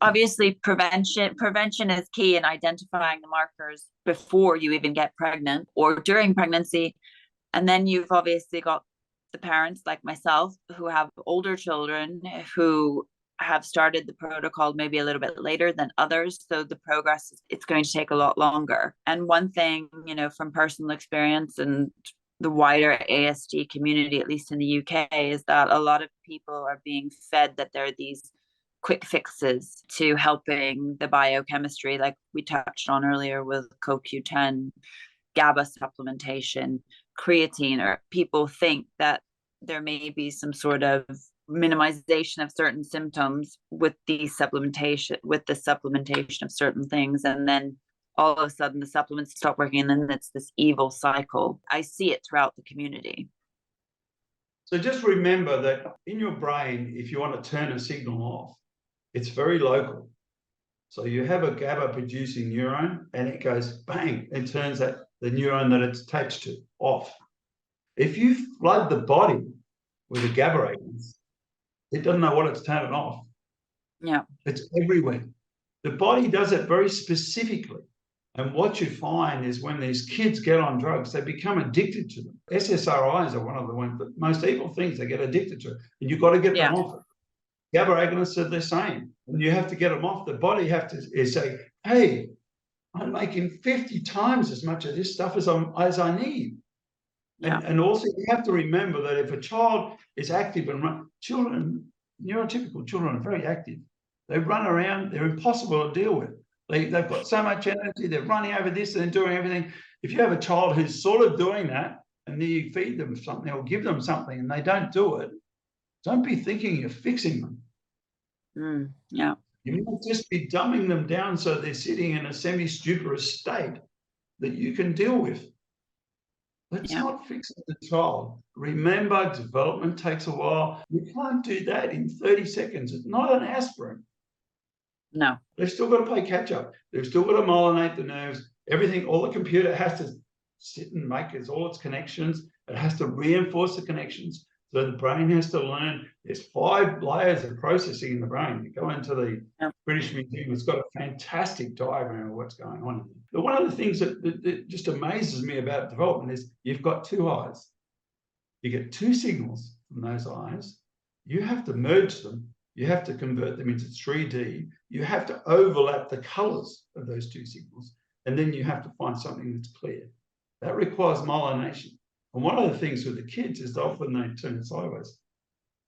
obviously prevention is key in identifying the markers before you even get pregnant or during pregnancy. And then you've obviously got the parents like myself who have older children who have started the protocol maybe a little bit later than others. So the progress, it's going to take a lot longer. And one thing, from personal experience and the wider ASD community, at least in the UK, is that a lot of people are being fed that there are these quick fixes to helping the biochemistry, like we touched on earlier with CoQ10, GABA supplementation, creatine, or people think that there may be some sort of minimization of certain symptoms with the supplementation of certain things, and then all of a sudden the supplements stop working, and then it's this evil cycle. I see it throughout the community. So just remember that in your brain, if you want to turn a signal off, it's very local. So you have a GABA producing neuron and it goes bang, it turns that the neuron that it's attached to off. If you flood the body with a GABA agents, it doesn't know what it's turning off. Yeah. It's everywhere. The body does it very specifically. And what you find is when these kids get on drugs, they become addicted to them. SSRIs are one of the ones, the most evil things they get addicted to. And you've got to get them off it. GABA agonists are the same. And you have to get them off. The body have to say, hey, I'm making 50 times as much of this stuff as I need. Yeah. And also you have to remember that if a child is active and neurotypical children are very active. They run around, they're impossible to deal with. They've got so much energy, they're running over this and doing everything. If you have a child who's sort of doing that and then you feed them something or give them something and they don't do it, don't be thinking you're fixing them. Yeah. You might just be dumbing them down so they're sitting in a semi-stuporous state that you can deal with. Let's not fix the child. Remember, development takes a while. You can't do that in 30 seconds. It's not an aspirin. No. They've still got to play catch up. They've still got to myelinate the nerves. Everything, all the computer has to sit and make all its connections. It has to reinforce the connections. So the brain has to learn. There's 5 layers of processing in the brain. You go into the British Museum, it's got a fantastic diagram of what's going on. But one of the things that just amazes me about development is you've got 2 eyes. You get 2 signals from those eyes. You have to merge them. You have to convert them into 3D. You have to overlap the colors of those 2 signals. And then you have to find something that's clear. That requires myelination. And one of the things with the kids is often they turn sideways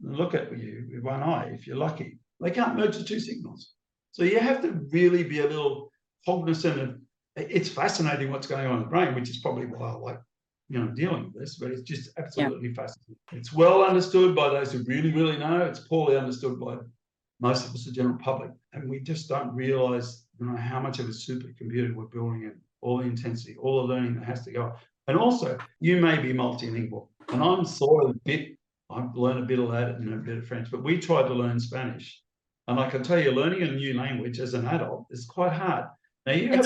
and look at you with one eye, if you're lucky. They can't merge the 2 signals. So you have to really be a little cognizant of, it's fascinating what's going on in the brain, which is probably why I like, dealing with this, but it's just absolutely fascinating. It's well understood by those who really, really know. It's poorly understood by most of us, the general public. And we just don't realize, how much of a supercomputer we're building and all the intensity, all the learning that has to go. And also, you may be multilingual. And I'm sort of I've learned a bit of that and a bit of French, but we tried to learn Spanish. And I can tell you, learning a new language as an adult is quite hard. Now, you have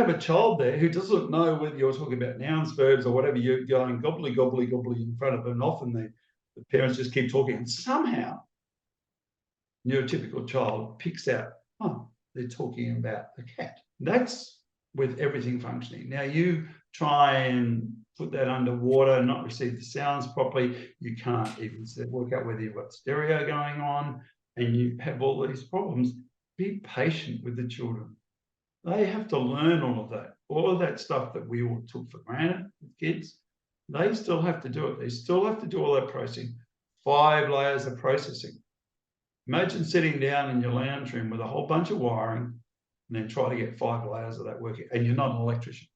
a child there who doesn't know whether you're talking about nouns, verbs, or whatever. You're going gobbly, gobbly, gobbly in front of them. And often the parents just keep talking. And somehow, neurotypical child picks out, they're talking about the cat. That's with everything functioning. Now, you try and put that underwater and not receive the sounds properly. You can't even work out whether you've got stereo going on, and you have all these problems. Be patient with the children. They have to learn all of that stuff that we all took for granted with kids. They still have to do it. They still have to do all that processing. 5 layers of processing. Imagine sitting down in your lounge room with a whole bunch of wiring and then try to get 5 layers of that working. And you're not an electrician.